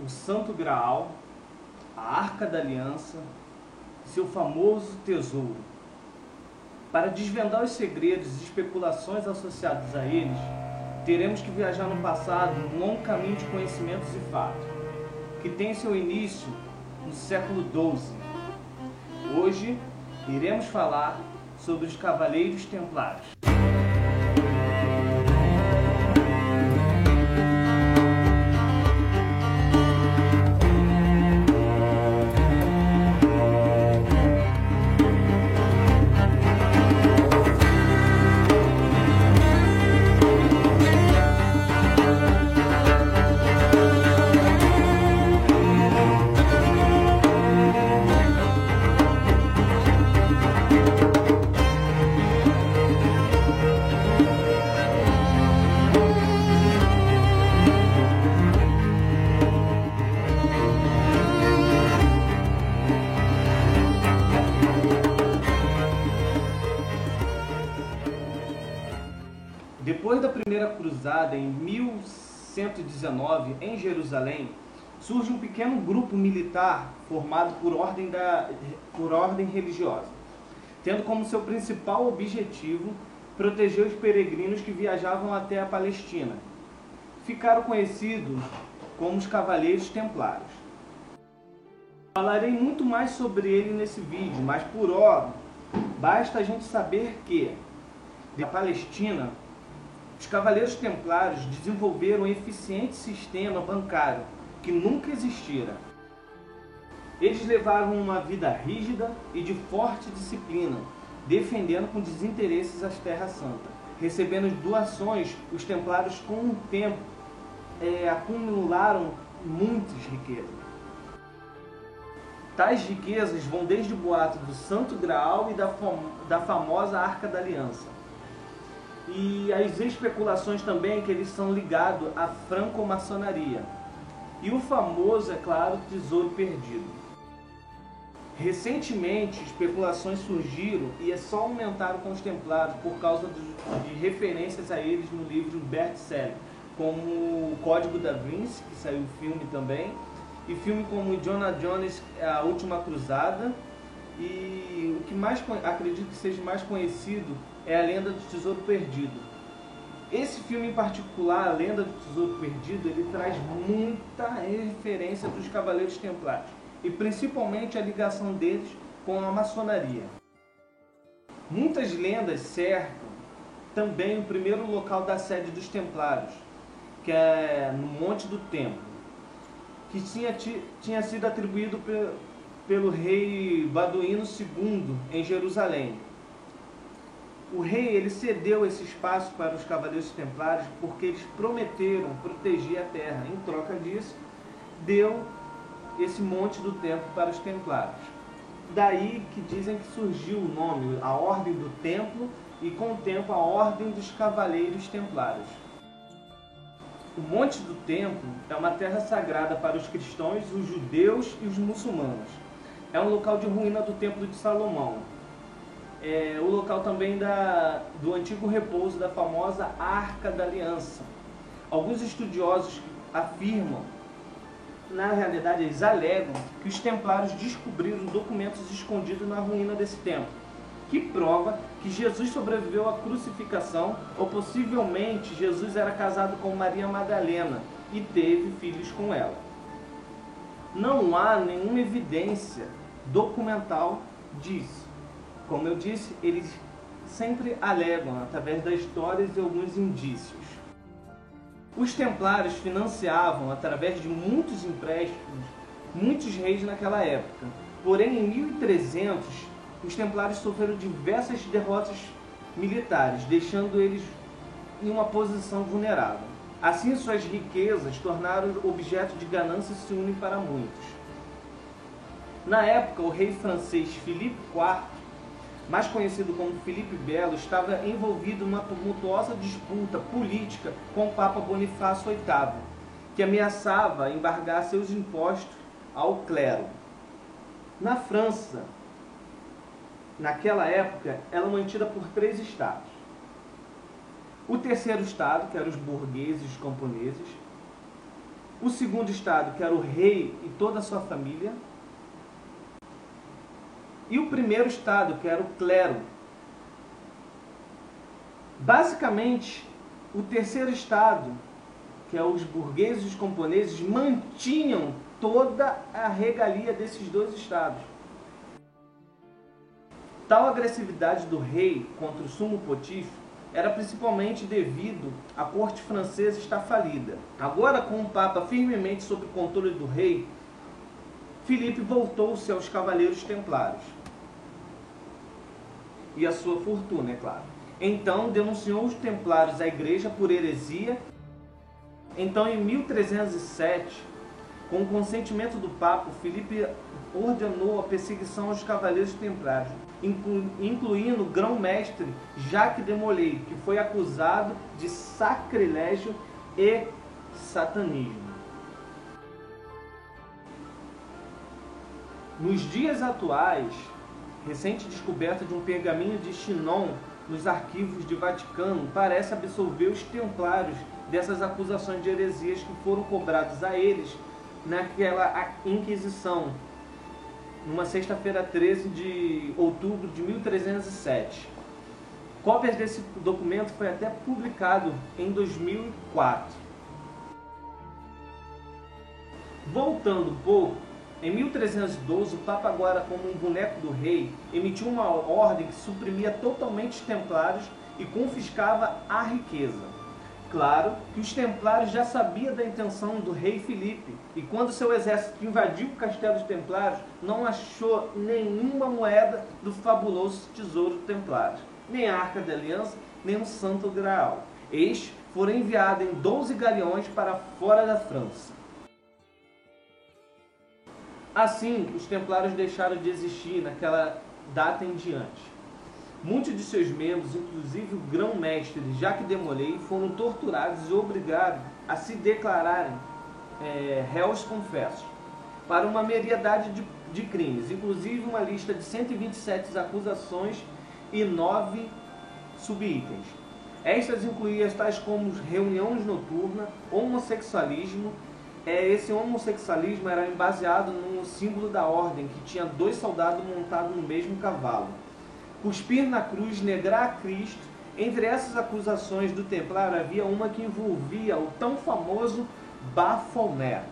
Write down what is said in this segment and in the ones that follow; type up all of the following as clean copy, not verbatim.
o Santo Graal, a Arca da Aliança, seu famoso tesouro. Para desvendar os segredos e especulações associados a eles, teremos que viajar no passado num longo caminho de conhecimentos e fatos, que tem seu início no século XII. Hoje, iremos falar sobre os Cavaleiros Templários. Depois da primeira cruzada, em 1119, em Jerusalém, surge um pequeno grupo militar formado por ordem religiosa, tendo como seu principal objetivo proteger os peregrinos que viajavam até a Palestina. Ficaram conhecidos como os Cavaleiros Templários. Falarei muito mais sobre ele nesse vídeo, mas por hora, basta a gente saber que, da Palestina, os Cavaleiros Templários desenvolveram um eficiente sistema bancário que nunca existira. Eles levaram uma vida rígida e de forte disciplina, defendendo com desinteresses as Terras Santas. Recebendo doações, os Templários com o tempo acumularam muitas riquezas. Tais riquezas vão desde o boato do Santo Graal e da famosa Arca da Aliança. E as especulações também que eles são ligados à franco-maçonaria. E o famoso, é claro, Tesouro Perdido. Recentemente, especulações surgiram e só aumentaram com os Templários por causa de referências a eles no livro best-seller, como o Código da Vinci, que saiu o filme também, e filme como Indiana Jones, A Última Cruzada, e o que mais acredito que seja mais conhecido é A Lenda do Tesouro Perdido. Esse filme em particular, A Lenda do Tesouro Perdido, ele traz muita referência dos Cavaleiros Templários, e principalmente a ligação deles com a maçonaria. Muitas lendas cercam também o primeiro local da sede dos Templários, que é no Monte do Templo, que tinha sido atribuído pelo rei Baduíno II em Jerusalém. O rei ele cedeu esse espaço para os Cavaleiros Templários porque eles prometeram proteger a terra. Em troca disso, deu esse Monte do Templo para os Templários. Daí que dizem que surgiu o nome, a Ordem do Templo, e com o tempo a Ordem dos Cavaleiros Templários. O Monte do Templo é uma terra sagrada para os cristãos, os judeus e os muçulmanos. É um local de ruína do Templo de Salomão. É o local também do antigo repouso da famosa Arca da Aliança. Alguns estudiosos afirmam, na realidade eles alegam, que os templários descobriram documentos escondidos na ruína desse templo, que prova que Jesus sobreviveu à crucificação, ou possivelmente Jesus era casado com Maria Madalena e teve filhos com ela. Não há nenhuma evidência documental disso. Como eu disse, eles sempre alegam através das histórias e alguns indícios. Os templários financiavam, através de muitos empréstimos, muitos reis naquela época. Porém, em 1300, os templários sofreram diversas derrotas militares, deixando eles em uma posição vulnerável. Assim, suas riquezas tornaram objeto de ganância e ciúme para muitos. Na época, o rei francês Filipe IV, mais conhecido como Filipe Belo, estava envolvido numa tumultuosa disputa política com o Papa Bonifácio VIII, que ameaçava embargar seus impostos ao clero. Na França, naquela época, ela é mantida por 3 estados. O terceiro estado, que eram os burgueses e os camponeses. o segundo estado, que era o rei e toda a sua família, e o primeiro estado, que era o clero. Basicamente, o terceiro estado, que é os burgueses e os camponeses, mantinham toda a regalia desses dois estados. Tal agressividade do rei contra o sumo pontífice era principalmente devido à corte francesa estar falida. Agora, com o Papa firmemente sob o controle do rei, Filipe voltou-se aos cavaleiros templários e a sua fortuna, é claro. Então denunciou os templários à igreja por heresia. Então, em 1307, com o consentimento do Papa, Filipe ordenou a perseguição aos cavaleiros templários, incluindo o grão-mestre Jacques de Molay, que foi acusado de sacrilégio e satanismo. Nos dias atuais, recente descoberta de um pergaminho de Chinon nos arquivos de Vaticano parece absolver os templários dessas acusações de heresias que foram cobradas a eles naquela Inquisição, numa sexta-feira 13 de outubro de 1307. Cópias desse documento foi até publicado em 2004. Voltando um pouco, em 1312, o Papa, agora como um boneco do rei, emitiu uma ordem que suprimia totalmente os templários e confiscava a riqueza. Claro que os templários já sabiam da intenção do rei Filipe, e quando seu exército invadiu o castelo dos templários, não achou nenhuma moeda do fabuloso tesouro templário, nem a Arca da Aliança, nem o Santo Graal. Estes foram enviados em 12 galeões para fora da França. Assim, os templários deixaram de existir naquela data em diante. Muitos de seus membros, inclusive o grão-mestre Jacques de Molay, foram torturados e obrigados a se declararem réus confessos para uma myriadade de crimes, inclusive uma lista de 127 acusações e 9 subitens. Estas incluíam tais como reuniões noturnas, homossexualismo. Esse homossexualismo era baseado no símbolo da ordem, que tinha 2 soldados montados no mesmo cavalo. Cuspir na cruz, negrar a Cristo. Entre essas acusações do templário havia uma que envolvia o tão famoso Baphomet.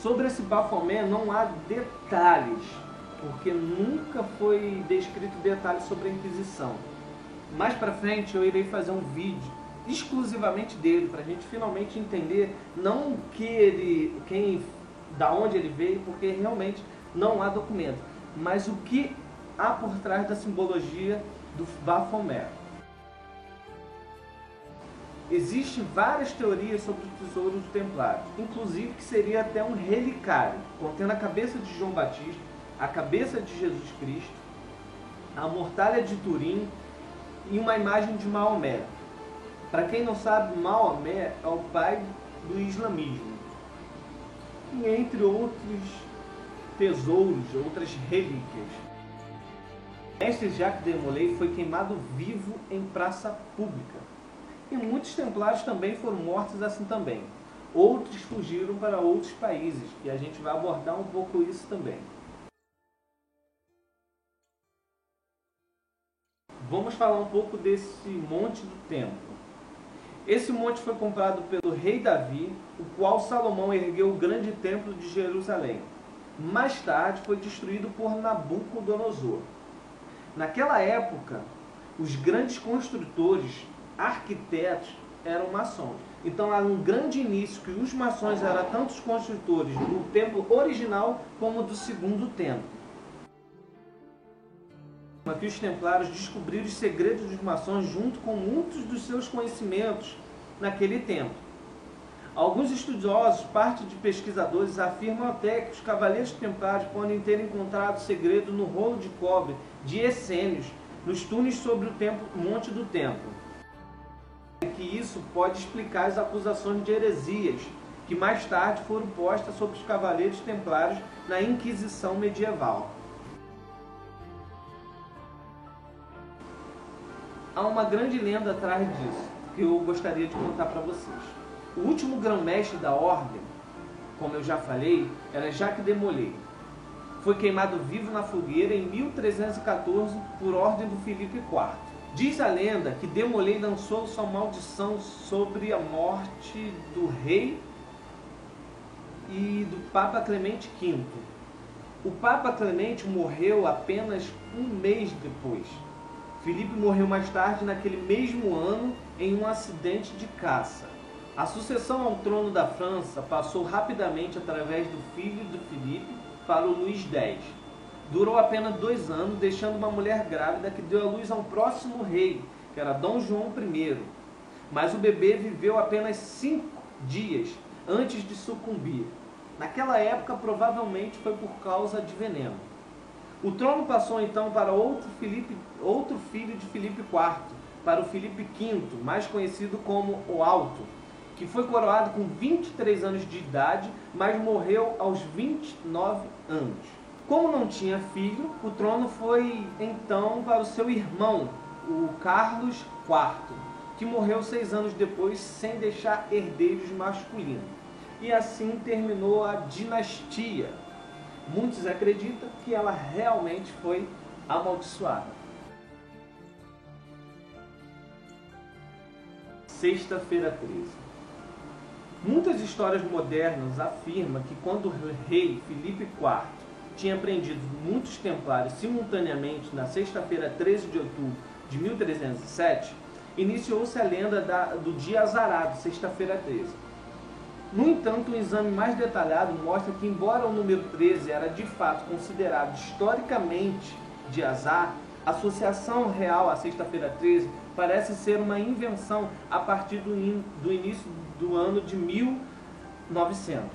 Sobre esse Baphomet não há detalhes, porque nunca foi descrito detalhes sobre a Inquisição. Mais para frente eu irei fazer um vídeo exclusivamente dele, para a gente finalmente entender não da onde ele veio, porque realmente não há documento, mas o que há por trás da simbologia do Baphomet. Existem várias teorias sobre o tesouro do templário, inclusive que seria até um relicário, contendo a cabeça de João Batista, a cabeça de Jesus Cristo, a mortalha de Turim e uma imagem de Maomé. Para quem não sabe, Maomé é o pai do islamismo. E entre outros tesouros, outras relíquias. Este Jacques de Molay foi queimado vivo em praça pública. E muitos templários também foram mortos assim também. Outros fugiram para outros países, e a gente vai abordar um pouco isso também. Vamos falar um pouco desse Monte do Templo. Esse monte foi comprado pelo rei Davi, o qual Salomão ergueu o grande templo de Jerusalém. Mais tarde foi destruído por Nabucodonosor. Naquela época, os grandes construtores, arquitetos, eram maçons. Então há um grande início que os maçons eram tanto os construtores do templo original como do segundo templo. Aqui os templários descobriram os segredos dos maçons junto com muitos dos seus conhecimentos naquele tempo. Alguns estudiosos, parte de pesquisadores, afirmam até que os cavaleiros templários podem ter encontrado segredo no rolo de cobre de essênios nos túneis sobre o Monte do Templo. Que isso pode explicar as acusações de heresias que mais tarde foram postas sobre os cavaleiros templários na Inquisição medieval. Há uma grande lenda atrás disso. que eu gostaria de contar para vocês. O último grão-mestre da ordem, como eu já falei, era Jacques de Molay. Foi queimado vivo na fogueira em 1314 por ordem do Filipe IV. Diz a lenda que de Molay lançou sua maldição sobre a morte do rei e do Papa Clemente V. O Papa Clemente morreu apenas um mês depois. Filipe morreu mais tarde naquele mesmo ano em um acidente de caça. A sucessão ao trono da França passou rapidamente através do filho de Filipe para o Luís X. Durou apenas 2 anos, deixando uma mulher grávida que deu à luz a um próximo rei, que era Dom João I. Mas o bebê viveu apenas 5 dias antes de sucumbir. Naquela época, provavelmente foi por causa de veneno. O trono passou então para outro filho de Filipe IV, para o Filipe V, mais conhecido como o Alto, que foi coroado com 23 anos de idade, mas morreu aos 29 anos. Como não tinha filho, o trono foi então para o seu irmão, o Carlos IV, que morreu 6 anos depois sem deixar herdeiros masculinos. E assim terminou a dinastia. Muitos acreditam que ela realmente foi amaldiçoada. Sexta-feira 13. Muitas histórias modernas afirmam que quando o rei Filipe IV tinha prendido muitos templários simultaneamente na sexta-feira 13 de outubro de 1307, iniciou-se a lenda do dia azarado, sexta-feira 13. No entanto, um exame mais detalhado mostra que, embora o número 13 era de fato considerado historicamente de azar, a associação real à sexta-feira 13 parece ser uma invenção a partir do início do ano de 1900.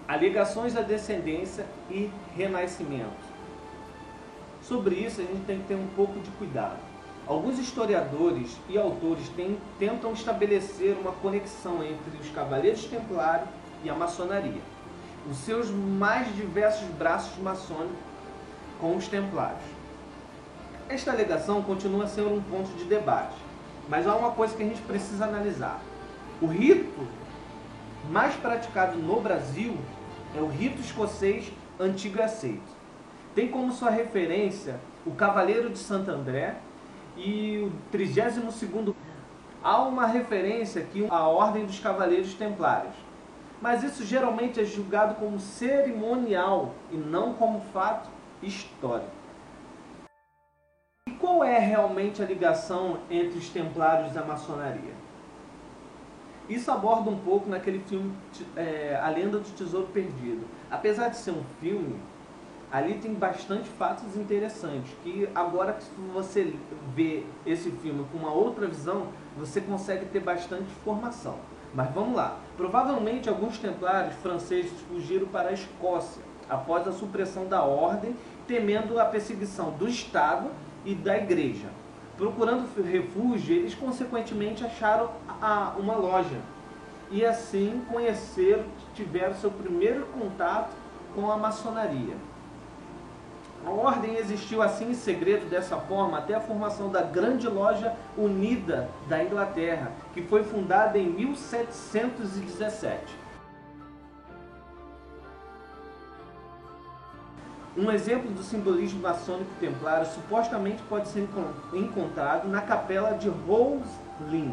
Alegações à descendência e renascimento. Sobre isso a gente tem que ter um pouco de cuidado. Alguns historiadores e autores tentam estabelecer uma conexão entre os Cavaleiros Templários e a maçonaria, os seus mais diversos braços maçônicos com os Templários. Esta alegação continua sendo um ponto de debate, mas há uma coisa que a gente precisa analisar. O rito mais praticado no Brasil é o rito escocês antigo e aceito. Tem como sua referência o Cavaleiro de Santo André e o 32º. Há uma referência aqui à Ordem dos Cavaleiros Templários, mas isso geralmente é julgado como cerimonial e não como fato histórico. E qual é realmente a ligação entre os Templários e a maçonaria? Isso aborda um pouco naquele filme A Lenda do Tesouro Perdido. Apesar de ser um filme, ali tem bastante fatos interessantes, que agora que você vê esse filme com uma outra visão, você consegue ter bastante informação. Mas vamos lá. Provavelmente alguns templários franceses fugiram para a Escócia após a supressão da ordem, temendo a perseguição do Estado e da Igreja. Procurando refúgio, eles consequentemente acharam uma loja e assim tiveram seu primeiro contato com a maçonaria. A ordem existiu assim em segredo dessa forma até a formação da Grande Loja Unida da Inglaterra, que foi fundada em 1717. Um exemplo do simbolismo maçônico templário supostamente pode ser encontrado na capela de Rose Lynn,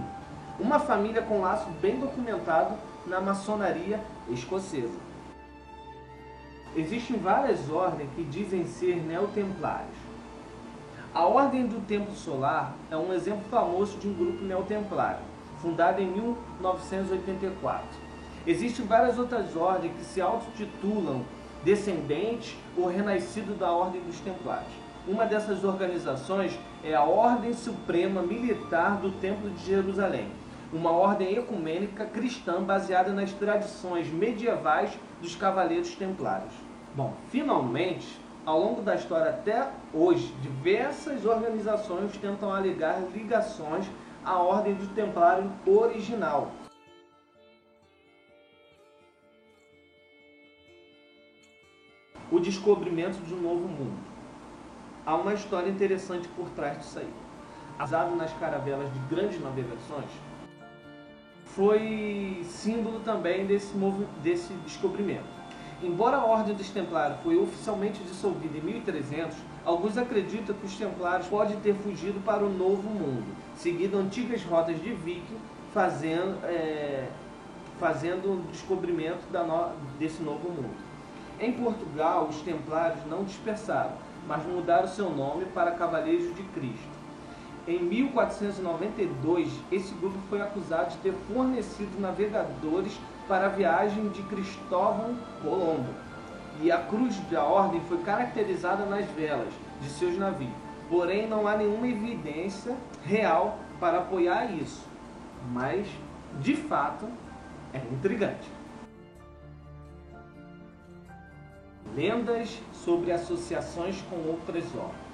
uma família com laço bem documentado na maçonaria escocesa. Existem várias ordens que dizem ser neotemplários. A Ordem do Templo Solar é um exemplo famoso de um grupo neotemplário, fundado em 1984. Existem várias outras ordens que se autotitulam descendentes ou renascidos da Ordem dos Templários. Uma dessas organizações é a Ordem Suprema Militar do Templo de Jerusalém, uma ordem ecumênica cristã baseada nas tradições medievais dos Cavaleiros Templários. Bom, finalmente, ao longo da história até hoje, diversas organizações tentam alegar ligações à Ordem do Templário original. O descobrimento de um novo mundo. há uma história interessante por trás disso aí. Usado nas caravelas de grandes navegações, foi símbolo também desse descobrimento. Embora a Ordem dos Templários foi oficialmente dissolvida em 1300, alguns acreditam que os Templários podem ter fugido para o Novo Mundo, seguindo antigas rotas de Viking, fazendo o descobrimento desse Novo Mundo. Em Portugal, os Templários não dispersaram, mas mudaram seu nome para Cavaleiros de Cristo. Em 1492, esse grupo foi acusado de ter fornecido navegadores para a viagem de Cristóvão Colombo, e a cruz da ordem foi caracterizada nas velas de seus navios. Porém, não há nenhuma evidência real para apoiar isso, mas, de fato, é intrigante. Lendas sobre associações com outras ordens.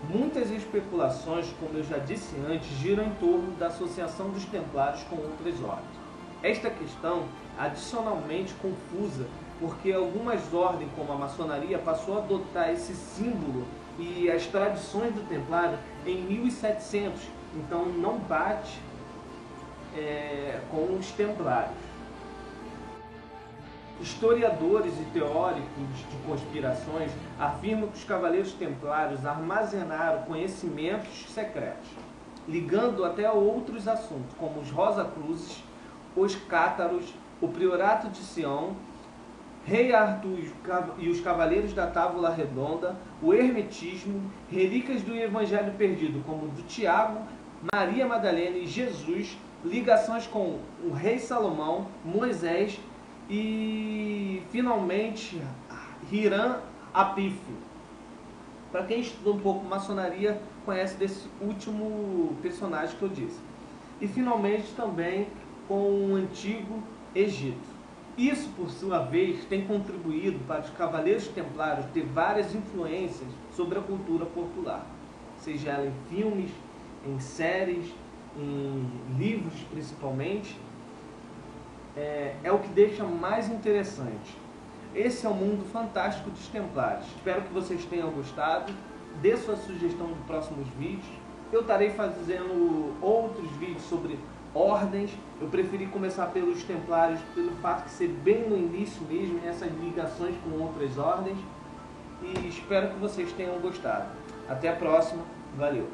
Muitas especulações, como eu já disse antes, giram em torno da associação dos Templários com outras ordens. Esta questão é adicionalmente confusa porque algumas ordens, como a maçonaria, passou a adotar esse símbolo e as tradições do Templário em 1700, então não bate com os Templários. Historiadores e teóricos de conspirações afirmam que os Cavaleiros Templários armazenaram conhecimentos secretos, ligando até a outros assuntos, como os Rosacruzes, os Cátaros, o Priorato de Sião, Rei Arthur e os Cavaleiros da Távola Redonda, o Hermetismo, relíquias do Evangelho Perdido, como o do Tiago, Maria Madalena e Jesus, ligações com o Rei Salomão, Moisés e, finalmente, Hiram Apife. Para quem estudou um pouco maçonaria, conhece desse último personagem que eu disse. E, finalmente, também com o Antigo Egito. Isso, por sua vez, tem contribuído para os Cavaleiros Templários ter várias influências sobre a cultura popular, seja ela em filmes, em séries, em livros principalmente. É o que deixa mais interessante. Esse é o mundo fantástico dos Templários. Espero que vocês tenham gostado. Dê sua sugestão de próximos vídeos. Eu estarei fazendo outros vídeos sobre ordens. Eu preferi começar pelos Templários pelo fato de ser bem no início mesmo, essas ligações com outras ordens. E espero que vocês tenham gostado. Até a próxima. Valeu!